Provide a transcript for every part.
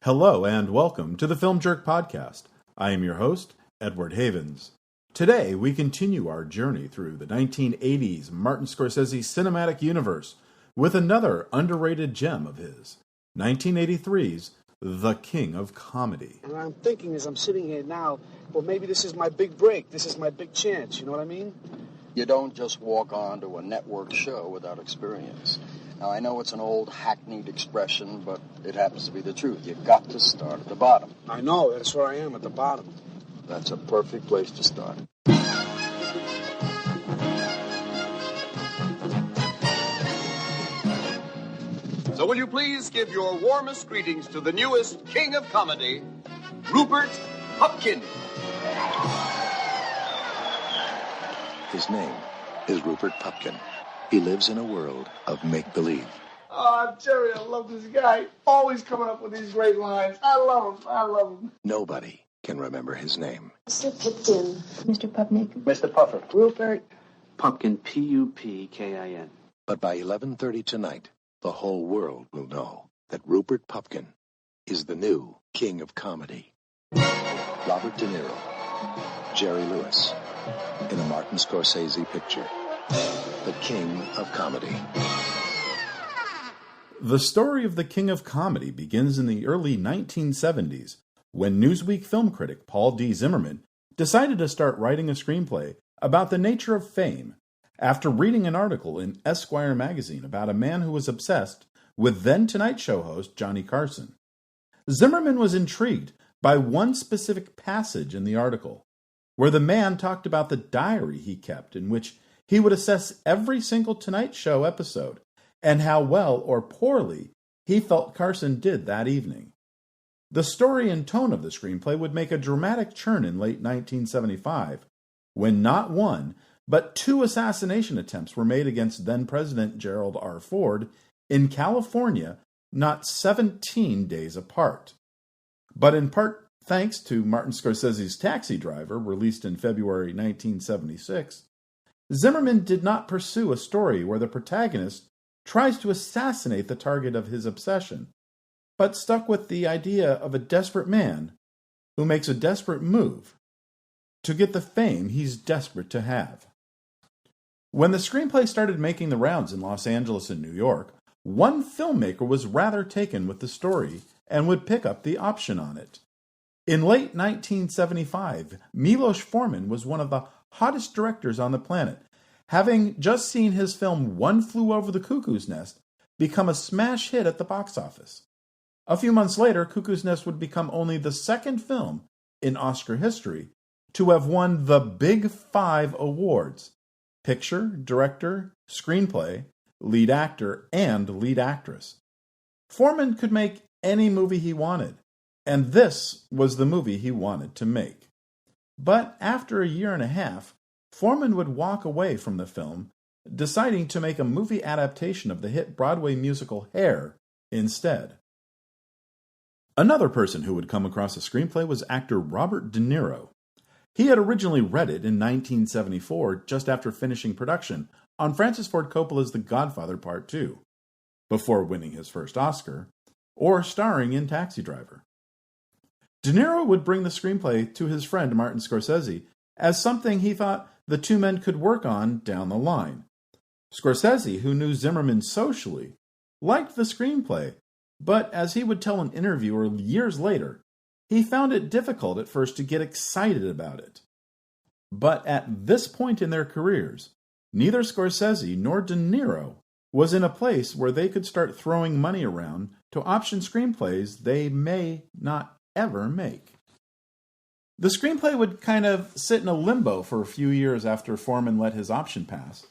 Hello and welcome to the Film Jerk Podcast. I am your host, Edward Havens. Today we continue our journey through the 1980s Martin Scorsese Cinematic Universe with another underrated gem of his, 1983's The King of Comedy. And I'm thinking as I'm sitting here now, well, maybe this is my big break. This is my big chance. You know what I mean? You don't just walk onto a network show without experience. Now, I know it's an old hackneyed expression, but it happens to be the truth. You've got to start at the bottom. I know. That's where I am, at the bottom. That's a perfect place to start. So will you please give your warmest greetings to the newest King of Comedy, Rupert Pupkin. His name is Rupert Pupkin. He lives in a world of make-believe. Oh, Jerry, I love this guy. Always coming up with these great lines. I love him. Nobody can remember his name. Mr. Pipkin. Mr. Pupnik. Mr. Puffer. Rupert. Pupkin, P-U-P-K-I-N. But by 11:30 tonight, the whole world will know that Rupert Pupkin is the new King of Comedy. Robert De Niro, Jerry Lewis, in a Martin Scorsese picture. The King of Comedy. The story of the King of Comedy begins in the early 1970s when Newsweek film critic Paul D. Zimmerman decided to start writing a screenplay about the nature of fame after reading an article in Esquire magazine about a man who was obsessed with then Tonight Show host Johnny Carson. Zimmerman was intrigued by one specific passage in the article, where the man talked about the diary he kept in which he would assess every single Tonight Show episode and how well or poorly he felt Carson did that evening. The story and tone of the screenplay would make a dramatic turn in late 1975, when not one, but two assassination attempts were made against then-President Gerald R. Ford in California, not 17 days apart. But in part thanks to Martin Scorsese's Taxi Driver, released in February 1976, Zimmerman did not pursue a story where the protagonist tries to assassinate the target of his obsession, but stuck with the idea of a desperate man who makes a desperate move to get the fame he's desperate to have. When the screenplay started making the rounds in Los Angeles and New York, one filmmaker was rather taken with the story and would pick up the option on it. In late 1975, Milos Forman was one of the hottest directors on the planet, having just seen his film One Flew Over the Cuckoo's Nest become a smash hit at the box office. A few months later, Cuckoo's Nest would become only the second film in Oscar history to have won the Big Five awards: picture, director, screenplay, lead actor, and lead actress. Forman could make any movie he wanted, and this was the movie he wanted to make. But after a year and a half, Forman would walk away from the film, deciding to make a movie adaptation of the hit Broadway musical Hair instead. Another person who would come across the screenplay was actor Robert De Niro. He had originally read it in 1974, just after finishing production on Francis Ford Coppola's The Godfather Part 2, before winning his first Oscar, or starring in Taxi Driver. De Niro would bring the screenplay to his friend Martin Scorsese as something he thought the two men could work on down the line. Scorsese, who knew Zimmerman socially, liked the screenplay, but as he would tell an interviewer years later, he found it difficult at first to get excited about it. But at this point in their careers, neither Scorsese nor De Niro was in a place where they could start throwing money around to option screenplays they may not ever make. The screenplay would kind of sit in a limbo for a few years after Forman let his option pass,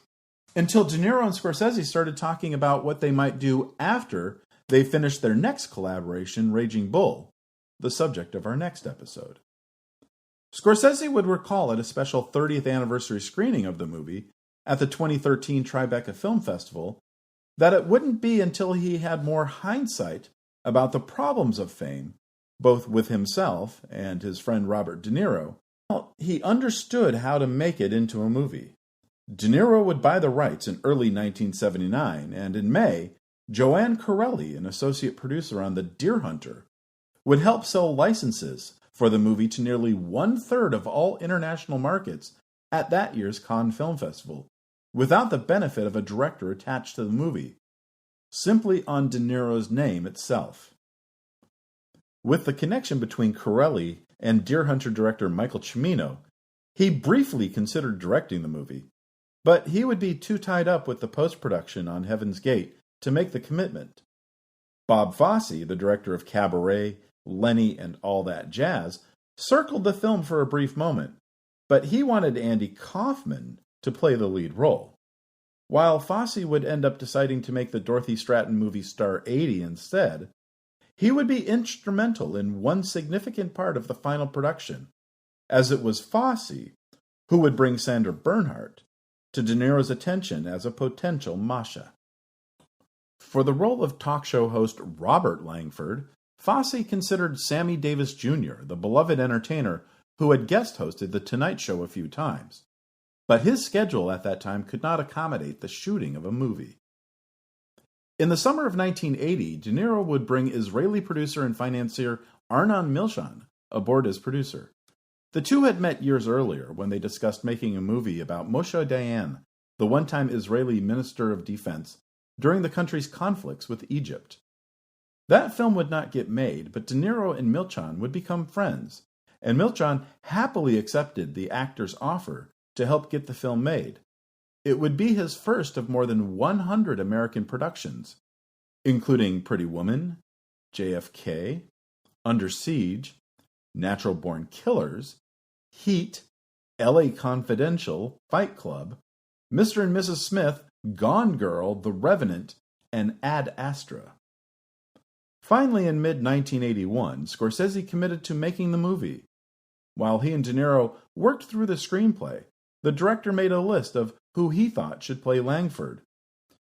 until De Niro and Scorsese started talking about what they might do after they finished their next collaboration, Raging Bull, the subject of our next episode. Scorsese would recall at a special 30th anniversary screening of the movie at the 2013 Tribeca Film Festival that it wouldn't be until he had more hindsight about the problems of fame, both with himself and his friend Robert De Niro, he understood how to make it into a movie. De Niro would buy the rights in early 1979, and in May, Joanne Corelli, an associate producer on The Deer Hunter, would help sell licenses for the movie to nearly 1/3 of all international markets at that year's Cannes Film Festival, without the benefit of a director attached to the movie, simply on De Niro's name itself. With the connection between Corelli and Deer Hunter director Michael Cimino, he briefly considered directing the movie, but he would be too tied up with the post-production on Heaven's Gate to make the commitment. Bob Fosse, the director of Cabaret, Lenny, and All That Jazz, circled the film for a brief moment, but he wanted Andy Kaufman to play the lead role. While Fosse would end up deciding to make the Dorothy Stratton movie Star 80 instead, he would be instrumental in one significant part of the final production, as it was Fosse who would bring Sandra Bernhardt to De Niro's attention as a potential Masha. For the role of talk show host Robert Langford, Fosse considered Sammy Davis Jr., the beloved entertainer who had guest hosted The Tonight Show a few times, but his schedule at that time could not accommodate the shooting of a movie. In the summer of 1980, De Niro would bring Israeli producer and financier Arnon Milchan aboard as producer. The two had met years earlier when they discussed making a movie about Moshe Dayan, the one-time Israeli Minister of Defense, during the country's conflicts with Egypt. That film would not get made, but De Niro and Milchan would become friends, and Milchan happily accepted the actor's offer to help get the film made. It would be his first of more than 100 American productions, including Pretty Woman, JFK, Under Siege, Natural Born Killers, Heat, LA Confidential, Fight Club, Mr. and Mrs. Smith, Gone Girl, The Revenant, and Ad Astra. Finally, in mid-1981, Scorsese committed to making the movie. While he and De Niro worked through the screenplay, the director made a list of who he thought should play Langford.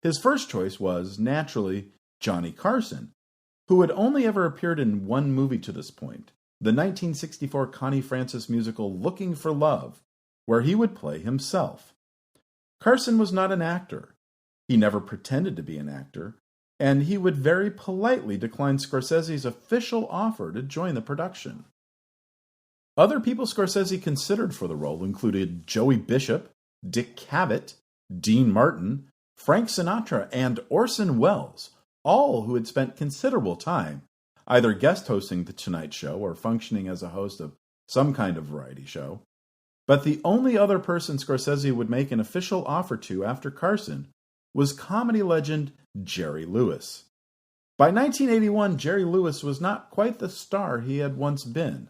His first choice was, naturally, Johnny Carson, who had only ever appeared in one movie to this point, the 1964 Connie Francis musical Looking for Love, where he would play himself. Carson was not an actor. He never pretended to be an actor, and he would very politely decline Scorsese's official offer to join the production. Other people Scorsese considered for the role included Joey Bishop, Dick Cavett, Dean Martin, Frank Sinatra, and Orson Welles, all who had spent considerable time either guest hosting The Tonight Show or functioning as a host of some kind of variety show. But the only other person Scorsese would make an official offer to after Carson was comedy legend Jerry Lewis. By 1981, Jerry Lewis was not quite the star he had once been.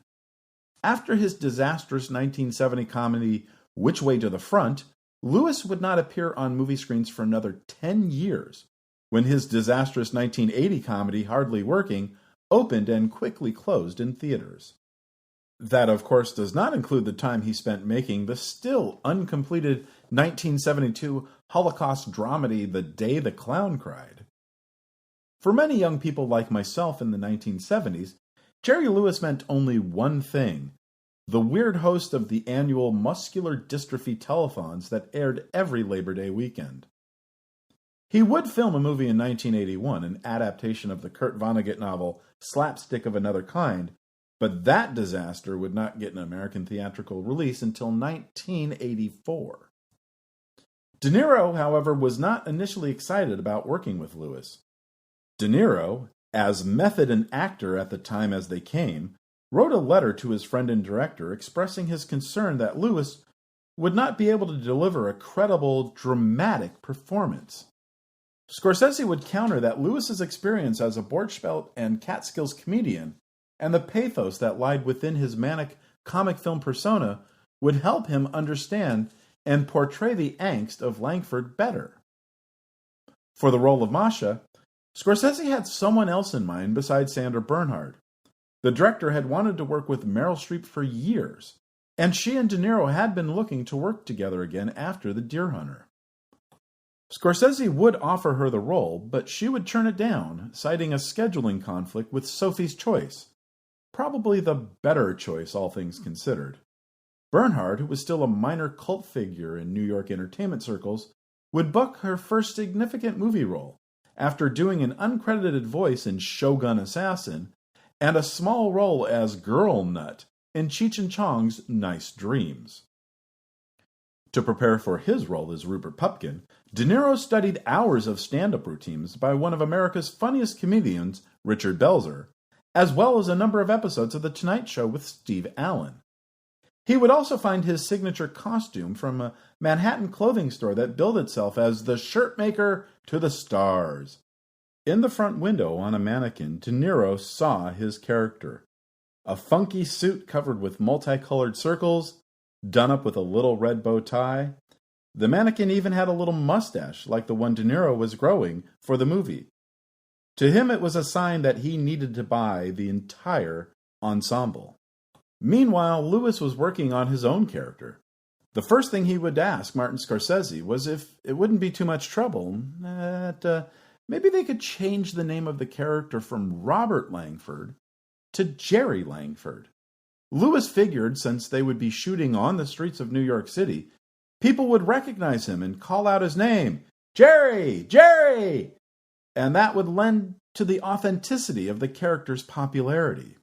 After his disastrous 1970 comedy Which Way to the Front, Lewis would not appear on movie screens for another 10 years, when his disastrous 1980 comedy Hardly Working opened and quickly closed in theaters. That, of course, does not include the time he spent making the still uncompleted 1972 Holocaust dramedy The Day the Clown Cried. For many young people like myself in the 1970s, Jerry Lewis meant only one thing: the weird host of the annual muscular dystrophy telethons that aired every Labor Day weekend. He would film a movie in 1981, an adaptation of the Kurt Vonnegut novel Slapstick of Another Kind, but that disaster would not get an American theatrical release until 1984. De Niro, however, was not initially excited about working with Lewis. De Niro, as method an actor at the time as they came, wrote a letter to his friend and director expressing his concern that Lewis would not be able to deliver a credible, dramatic performance. Scorsese would counter that Lewis's experience as a Borscht Belt and Catskills comedian and the pathos that lied within his manic comic film persona would help him understand and portray the angst of Langford better. For the role of Masha, Scorsese had someone else in mind besides Sandra Bernhard. The director had wanted to work with Meryl Streep for years, and she and De Niro had been looking to work together again after The Deer Hunter. Scorsese would offer her the role, but she would turn it down, citing a scheduling conflict with Sophie's Choice. Probably the better choice, all things considered. Bernhard, who was still a minor cult figure in New York entertainment circles, would book her first significant movie role after doing an uncredited voice in Shogun Assassin and a small role as Girl Nut in Cheech and Chong's Nice Dreams. To prepare for his role as Rupert Pupkin, De Niro studied hours of stand-up routines by one of America's funniest comedians, Richard Belzer, as well as a number of episodes of The Tonight Show with Steve Allen. He would also find his signature costume from a Manhattan clothing store that billed itself as the shirt maker to the stars. In the front window on a mannequin, De Niro saw his character. A funky suit covered with multicolored circles, done up with a little red bow tie. The mannequin even had a little mustache like the one De Niro was growing for the movie. To him, it was a sign that he needed to buy the entire ensemble. Meanwhile, Lewis was working on his own character. The first thing he would ask Martin Scorsese was if it wouldn't be too much trouble that maybe they could change the name of the character from Robert Langford to Jerry Langford. Lewis figured since they would be shooting on the streets of New York City, people would recognize him and call out his name, Jerry! Jerry! And that would lend to the authenticity of the character's popularity.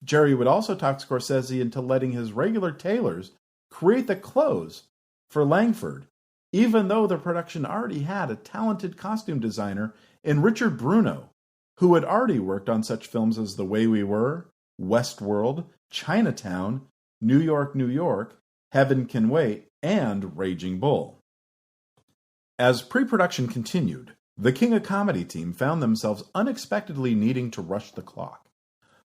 Jerry would also talk Scorsese into letting his regular tailors create the clothes for Langford, even though the production already had a talented costume designer in Richard Bruno, who had already worked on such films as The Way We Were, Westworld, Chinatown, New York, New York, Heaven Can Wait, and Raging Bull. As pre-production continued, the King of Comedy team found themselves unexpectedly needing to rush the clock.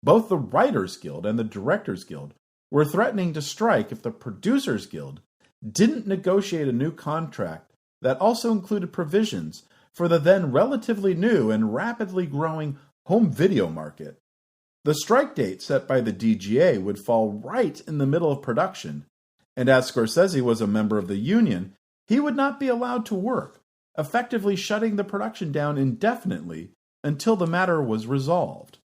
Both the Writers Guild and the Directors Guild were threatening to strike if the Producers Guild didn't negotiate a new contract that also included provisions for the then relatively new and rapidly growing home video market. The strike date set by the DGA would fall right in the middle of production, and as Scorsese was a member of the union, he would not be allowed to work, effectively shutting the production down indefinitely until the matter was resolved.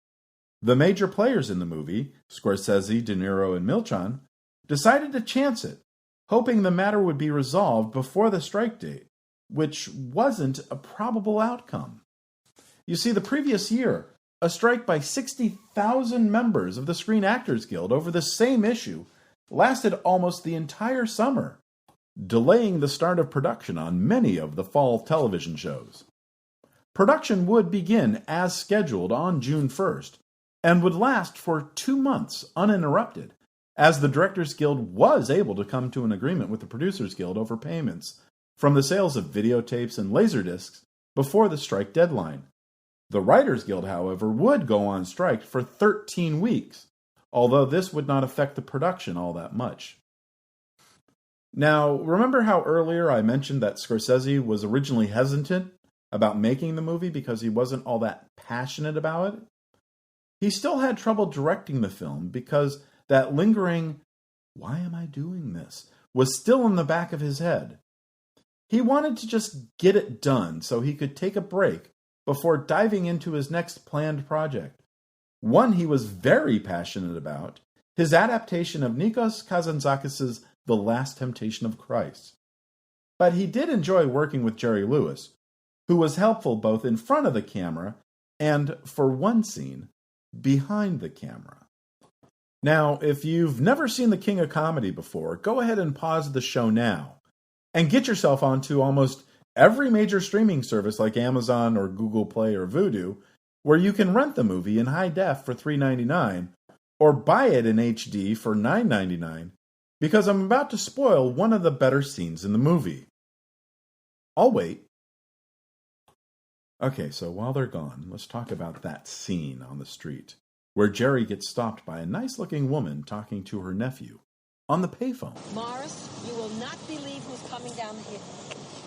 The major players in the movie, Scorsese, De Niro, and Milchan, decided to chance it, hoping the matter would be resolved before the strike date, which wasn't a probable outcome. You see, the previous year, a strike by 60,000 members of the Screen Actors Guild over the same issue lasted almost the entire summer, delaying the start of production on many of the fall television shows. Production would begin as scheduled on June 1st, and would last for 2 months uninterrupted, as the Directors Guild was able to come to an agreement with the Producers Guild over payments from the sales of videotapes and laserdiscs before the strike deadline. The Writers Guild, however, would go on strike for 13 weeks, although this would not affect the production all that much. Now, remember how earlier I mentioned that Scorsese was originally hesitant about making the movie because he wasn't all that passionate about it? He still had trouble directing the film because that lingering, "Why am I doing this?" was still in the back of his head. He wanted to just get it done so he could take a break before diving into his next planned project. One he was very passionate about, his adaptation of Nikos Kazantzakis' The Last Temptation of Christ. But he did enjoy working with Jerry Lewis, who was helpful both in front of the camera and, for one scene, behind the camera. Now, if you've never seen The King of Comedy before, go ahead and pause the show now and get yourself onto almost every major streaming service like Amazon or Google Play or Vudu, where you can rent the movie in high def for $3.99 or buy it in HD for $9.99, because I'm about to spoil one of the better scenes in the movie. I'll wait. Okay, so while they're gone, let's talk about that scene on the street, where Jerry gets stopped by a nice-looking woman talking to her nephew on the payphone. Morris, you will not believe who's coming down the hill.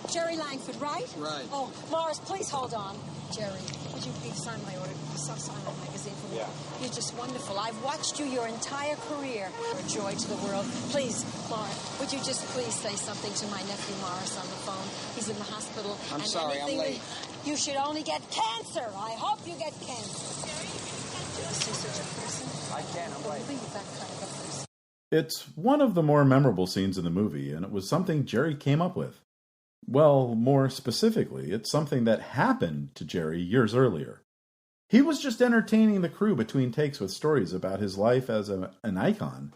Jerry Langford, right? Right. Oh, Morris, please hold on. Jerry, would you please sign my order? Sign my magazine for me. Yeah. You're just wonderful. I've watched you your entire career. You're a joy to the world. Please, Morris, would you just please say something to my nephew Morris on the phone? He's in the hospital. I'm sorry, I'm late. You should only get cancer. I hope you get cancer. Jerry, you see such a person? I can, I'm late. Believe that kind of a person. It's one of the more memorable scenes in the movie, and it was something Jerry came up with. Well, more specifically, it's something that happened to Jerry years earlier. He was just entertaining the crew between takes with stories about his life as an icon.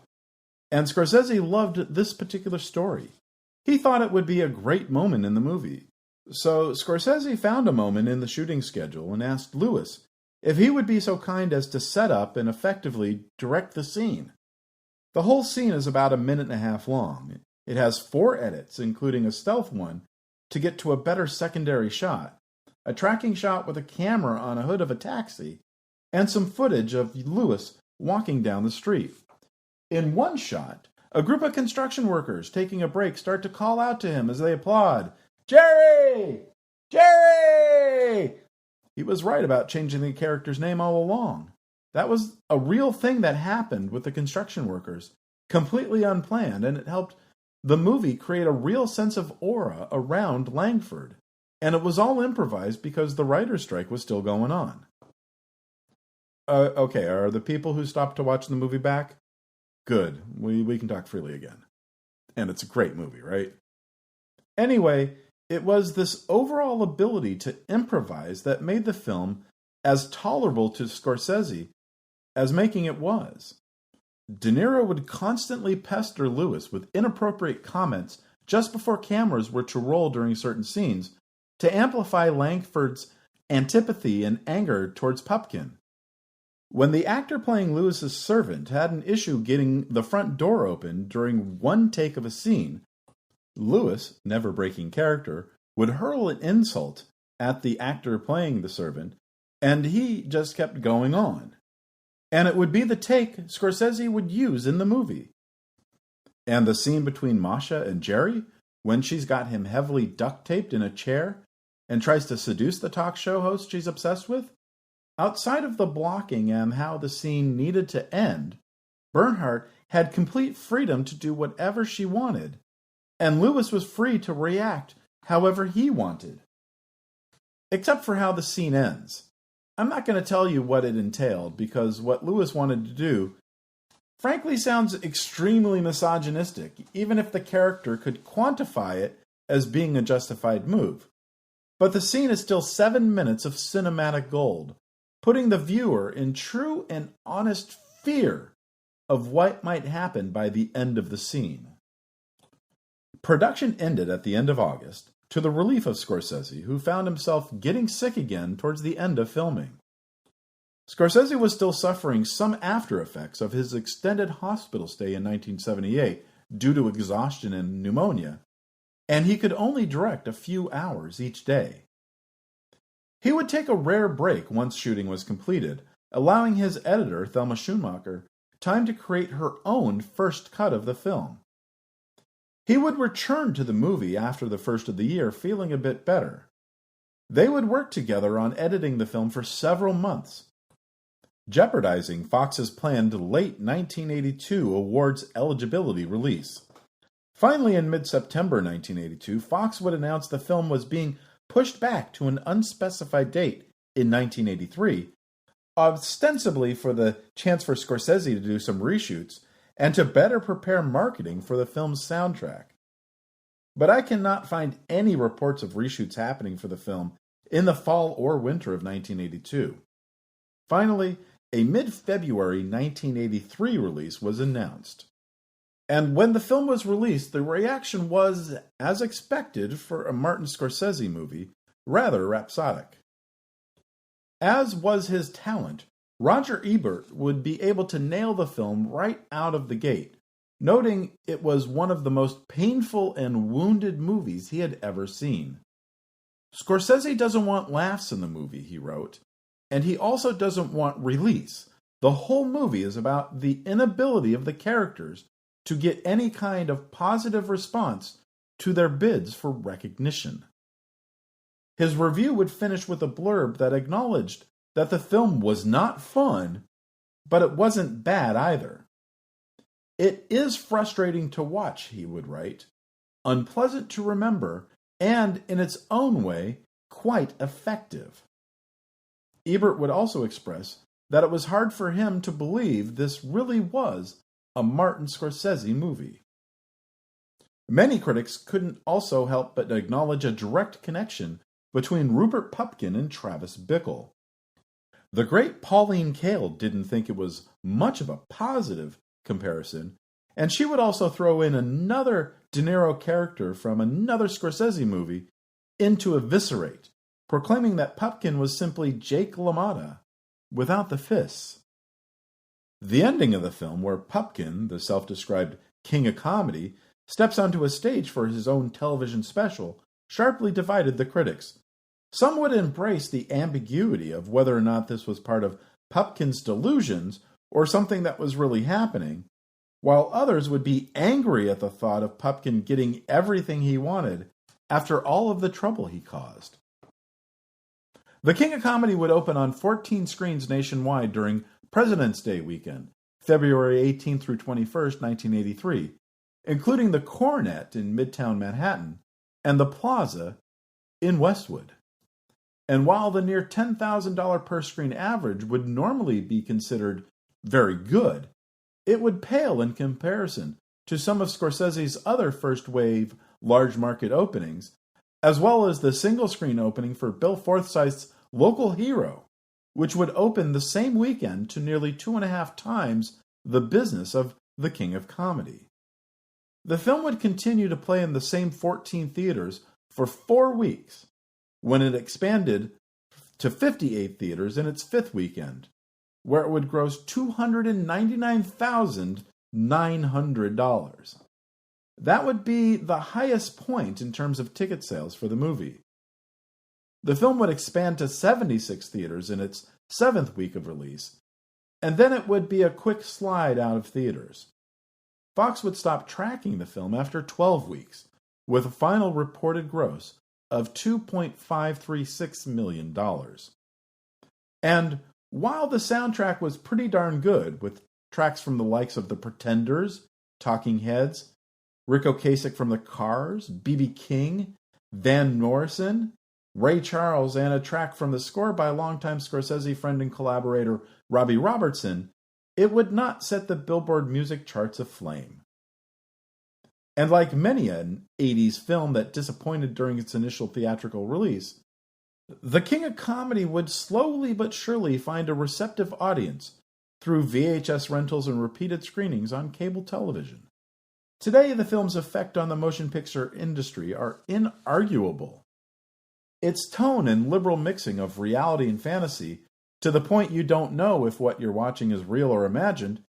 And Scorsese loved this particular story. He thought it would be a great moment in the movie. So Scorsese found a moment in the shooting schedule and asked Lewis if he would be so kind as to set up and effectively direct the scene. The whole scene is about 1.5 minutes long. It has 4 edits, including a stealth one, to get to a better secondary shot, a tracking shot with a camera on a hood of a taxi, and some footage of Lewis walking down the street. In one shot, a group of construction workers taking a break start to call out to him as they applaud, "Jerry! Jerry!" He was right about changing the character's name all along. That was a real thing that happened with the construction workers, completely unplanned, and it helped the movie create a real sense of aura around Langford. And it was all improvised because the writer's strike was still going on. Okay, are the people who stopped to watch the movie back? Good, we can talk freely again. And it's a great movie, right? Anyway, it was this overall ability to improvise that made the film as tolerable to Scorsese as making it was. De Niro would constantly pester Lewis with inappropriate comments just before cameras were to roll during certain scenes to amplify Langford's antipathy and anger towards Pupkin. When the actor playing Lewis's servant had an issue getting the front door open during one take of a scene, Lewis, never breaking character, would hurl an insult at the actor playing the servant, and he just kept going on. And it would be the take Scorsese would use in the movie. And the scene between Masha and Jerry, when she's got him heavily duct-taped in a chair and tries to seduce the talk show host she's obsessed with, outside of the blocking and how the scene needed to end, Bernhardt had complete freedom to do whatever she wanted, and Lewis was free to react however he wanted. Except for how the scene ends. I'm not going to tell you what it entailed, because what Lewis wanted to do frankly sounds extremely misogynistic, even if the character could quantify it as being a justified move. But the scene is still 7 minutes of cinematic gold, putting the viewer in true and honest fear of what might happen by the end of the scene. Production ended at the end of August, to the relief of Scorsese, who found himself getting sick again towards the end of filming. Scorsese was still suffering some after effects of his extended hospital stay in 1978 due to exhaustion and pneumonia, and he could only direct a few hours each day. He would take a rare break once shooting was completed, allowing his editor, Thelma Schoonmaker, time to create her own first cut of the film. He would return to the movie after the first of the year feeling a bit better. They would work together on editing the film for several months, jeopardizing Fox's planned late 1982 awards eligibility release. Finally, in mid-September 1982, Fox would announce the film was being pushed back to an unspecified date in 1983, ostensibly for the chance for Scorsese to do some reshoots and to better prepare marketing for the film's soundtrack. But I cannot find any reports of reshoots happening for the film in the fall or winter of 1982. Finally, a mid-February 1983 release was announced. And when the film was released, the reaction was, as expected for a Martin Scorsese movie, rather rhapsodic. As was his talent, Roger Ebert would be able to nail the film right out of the gate, noting it was one of the most painful and wounded movies he had ever seen. Scorsese doesn't want laughs in the movie, he wrote, and he also doesn't want release. The whole movie is about the inability of the characters to get any kind of positive response to their bids for recognition. His review would finish with a blurb that acknowledged that the film was not fun, but it wasn't bad either. It is frustrating to watch, he would write, unpleasant to remember, and in its own way, quite effective. Ebert would also express that it was hard for him to believe this really was a Martin Scorsese movie. Many critics couldn't also help but acknowledge a direct connection between Rupert Pupkin and Travis Bickle. The great Pauline Kael didn't think it was much of a positive comparison, and she would also throw in another De Niro character from another Scorsese movie into Eviscerate, proclaiming that Pupkin was simply Jake LaMotta without the fists. The ending of the film, where Pupkin, the self-described king of comedy, steps onto a stage for his own television special, sharply divided the critics. Some would embrace the ambiguity of whether or not this was part of Pupkin's delusions or something that was really happening, while others would be angry at the thought of Pupkin getting everything he wanted after all of the trouble he caused. The King of Comedy would open on 14 screens nationwide during President's Day weekend, February 18th through 21st, 1983, including the Coronet in Midtown Manhattan and the Plaza in Westwood. And while the near $10,000 per screen average would normally be considered very good, it would pale in comparison to some of Scorsese's other first-wave large market openings, as well as the single-screen opening for Bill Forsyth's Local Hero, which would open the same weekend to nearly 2.5 times the business of The King of Comedy. The film would continue to play in the same 14 theaters for 4 weeks, when it expanded to 58 theaters in its 5th weekend, where it would gross $299,900. That would be the highest point in terms of ticket sales for the movie. The film would expand to 76 theaters in its 7th week of release, and then it would be a quick slide out of theaters. Fox would stop tracking the film after 12 weeks, with a final reported gross of $2.536 million. And while the soundtrack was pretty darn good, with tracks from the likes of The Pretenders, Talking Heads, Ric Ocasek from The Cars, B.B. King, Van Morrison, Ray Charles, and a track from the score by longtime Scorsese friend and collaborator Robbie Robertson, it would not set the Billboard music charts aflame. And like many an 80s film that disappointed during its initial theatrical release, The King of Comedy would slowly but surely find a receptive audience through VHS rentals and repeated screenings on cable television. Today, the film's effect on the motion picture industry are inarguable. Its tone and liberal mixing of reality and fantasy, to the point you don't know if what you're watching is real or imagined,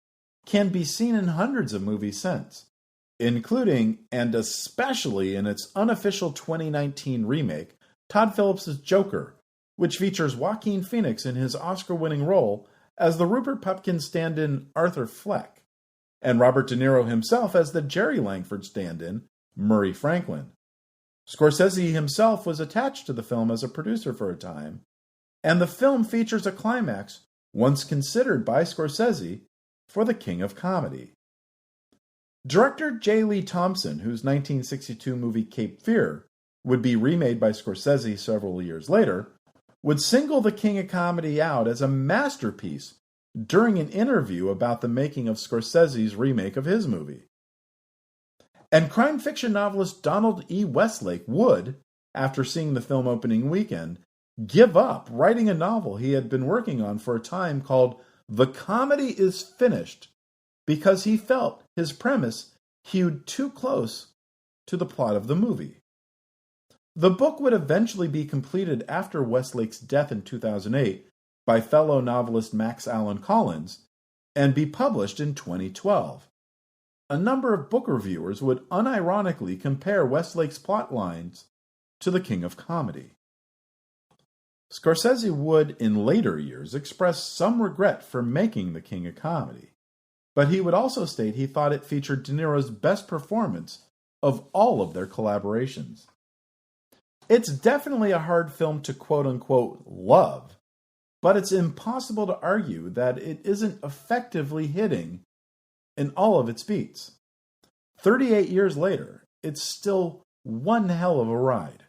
can be seen in hundreds of movies since, including and especially in its unofficial 2019 remake, Todd Phillips' Joker, which features Joaquin Phoenix in his Oscar-winning role as the Rupert Pupkin stand-in Arthur Fleck, and Robert De Niro himself as the Jerry Langford stand-in Murray Franklin. Scorsese himself was attached to the film as a producer for a time, and the film features a climax once considered by Scorsese for the King of Comedy. Director J. Lee Thompson, whose 1962 movie Cape Fear would be remade by Scorsese several years later, would single The King of Comedy out as a masterpiece during an interview about the making of Scorsese's remake of his movie. And crime fiction novelist Donald E. Westlake would, after seeing the film opening weekend, give up writing a novel he had been working on for a time called The Comedy is Finished, because he felt his premise hewed too close to the plot of the movie. The book would eventually be completed after Westlake's death in 2008 by fellow novelist Max Allan Collins and be published in 2012. A number of book reviewers would unironically compare Westlake's plot lines to The King of Comedy. Scorsese would, in later years, express some regret for making The King of Comedy, but he would also state he thought it featured De Niro's best performance of all of their collaborations. It's definitely a hard film to quote-unquote love, but it's impossible to argue that it isn't effectively hitting in all of its beats. 38 years later, it's still one hell of a ride.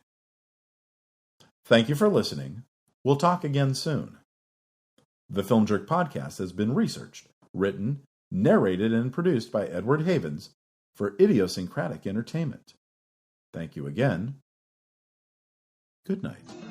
Thank you for listening. We'll talk again soon. The Film Jerk podcast has been researched, written, narrated, and produced by Edward Havens for Idiosyncratic Entertainment. Thank you again. Good night.